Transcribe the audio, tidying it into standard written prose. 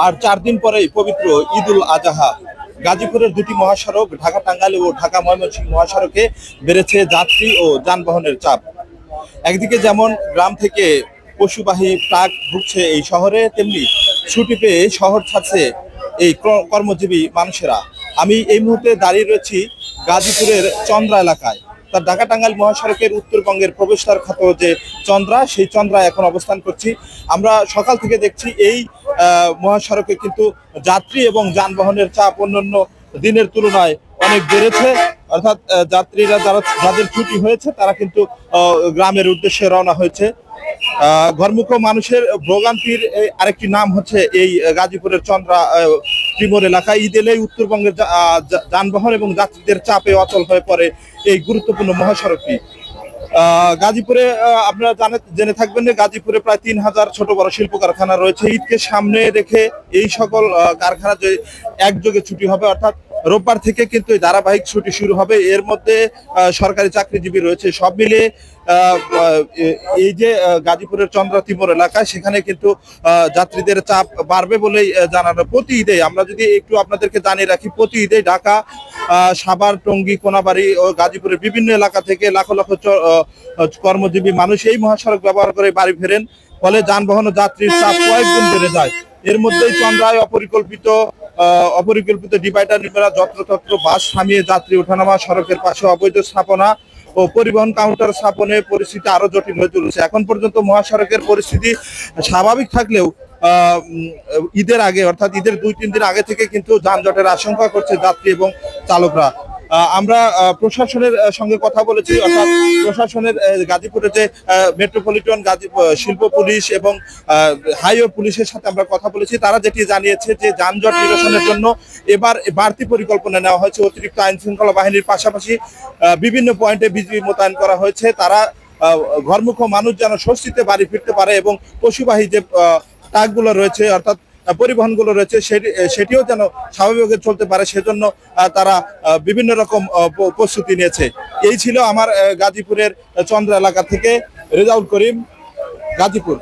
আর 4 দিন পরেই পবিত্র ঈদুল আজহা। গাজীপুরের দুটি মহাসড়ক ঢাকা টাঙ্গাইল ও ঢাকা ময়মনসিংহ মহাসড়কে বেড়েছে যাত্রী ও যানবাহনের চাপ। একদিকে যেমন গ্রাম থেকে পশুবাহী ট্রাক ঢুকছে এই শহরে, তেমনি ছুটি পেয়ে শহর ছাড়ছে এই কর্মজীবী মানুষেরা। আমি এই মুহূর্তে দাঁড়িয়ে রয়েছি গাজীপুরের চন্দ্রা এলাকায়। তার ঢাকা টাঙ্গাইল মহাসড়কের উত্তরবঙ্গের প্রবেশদ্বার খ্যাত যে চন্দ্রা, সেই চন্দ্রায় এখন অবস্থান করছি। আমরা সকাল থেকে দেখছি এই মহাসড়কে কিন্তু যাত্রী এবং যানবাহনের চাপ অন্যান্য দিনের তুলনায় অনেক বেড়েছে। অর্থাৎ যাত্রীরা যাদের ছুটি হয়েছে তারা কিন্তু গ্রামের উদ্দেশ্যে রওনা হয়েছে। ঘরমুখো মানুষের ভোগান্তির আরেকটি নাম হচ্ছে এই গাজীপুরের চন্দ্রা ত্রিমোর এলাকা। ঈদ এলেই উত্তরবঙ্গের যানবাহন এবং যাত্রীদের চাপে অচল হয়ে পড়ে এই গুরুত্বপূর্ণ মহাসড়কটি। গাজীপুরে আপনারা জেনে থাকবেন যে গাজীপুরে প্রায় 3000 ছোট বড় শিল্প কারখানা রয়েছে। ঈদকে সামনে রেখে এই সকল কারখানা যে একযোগে ছুটি হবে, অর্থাৎ রোববার থেকে কিন্তু এই ধারাবাহিক ছুটি শুরু হবে। এর মধ্যে সরকারি চাকরিজীবী রয়েছে। সব মিলিয়ে এই যে গাজীপুরের চন্দ্রা তিমুর এলাকায়, সেখানে কিন্তু যাত্রীদের চাপ বাড়বে বলেই জানানো। প্রতি ঈদে আমরা যদি একটু আপনাদেরকে জানিয়ে রাখি, প্রতি ঈদে ঢাকা, সাভার, টঙ্গী, কোনাবাড়ি ও গাজীপুরের বিভিন্ন এলাকা থেকে লাখ লাখ কর্মজীবী মানুষ এই মহাসড়ক ব্যবহার করে বাড়ি ফেরেন। ফলে যানবাহন ও যাত্রীর চাপ কয়েকগুণ বেড়ে যায়। এর মধ্যেই চন্দ্রায় অপরিকল্পিত ডিভাইডার নির্মাণ, যত্রতত্র বাস থামিয়ে যাত্রী ওঠানামা, সড়কের পাশে অবৈধ স্থাপনা ও পরিবহন কাউন্টার স্থাপনে পরিস্থিতি আরো জটিল হয়ে চলেছে। এখন পর্যন্ত মহাসড়কের পরিস্থিতি স্বাভাবিক থাকলেও ঈদের আগে, অর্থাৎ ঈদের 2-3 দিন আগে থেকে কিন্তু যানজটের আশঙ্কা করছে যাত্রী এবং চালকরা। আমরা প্রশাসনের সঙ্গে কথা বলেছি, অর্থাৎ প্রশাসনের গাজীপুরের যে মেট্রোপলিটন শিল্প পুলিশ এবং হাইওয়ে পুলিশের সাথে আমরা কথা বলেছি। তারা যেটি জানিয়েছে যে যানজট নিরসনের জন্য এবার বাড়তি পরিকল্পনা নেওয়া হয়েছে। অতিরিক্ত আইন শৃঙ্খলা বাহিনীর পাশাপাশি বিভিন্ন পয়েন্টে বিজিবি মোতায়েন করা হয়েছে। তারা ঘরমুখো মানুষ যেন স্বস্তিতে বাড়ি ফিরতে পারে এবং পশুবাহী যে ট্রাকগুলো রয়েছে, অর্থাৎ পরিবহনগুলো রয়েছে, সেটিও যেন স্বাভাবিকভাবে চলতে পারে, সেজন্য তারা বিভিন্ন রকম প্রস্তুতি নিয়েছে। এই ছিল আমার গাজীপুরের চন্দ্রা এলাকা থেকে রেজাউল করিম, গাজীপুর।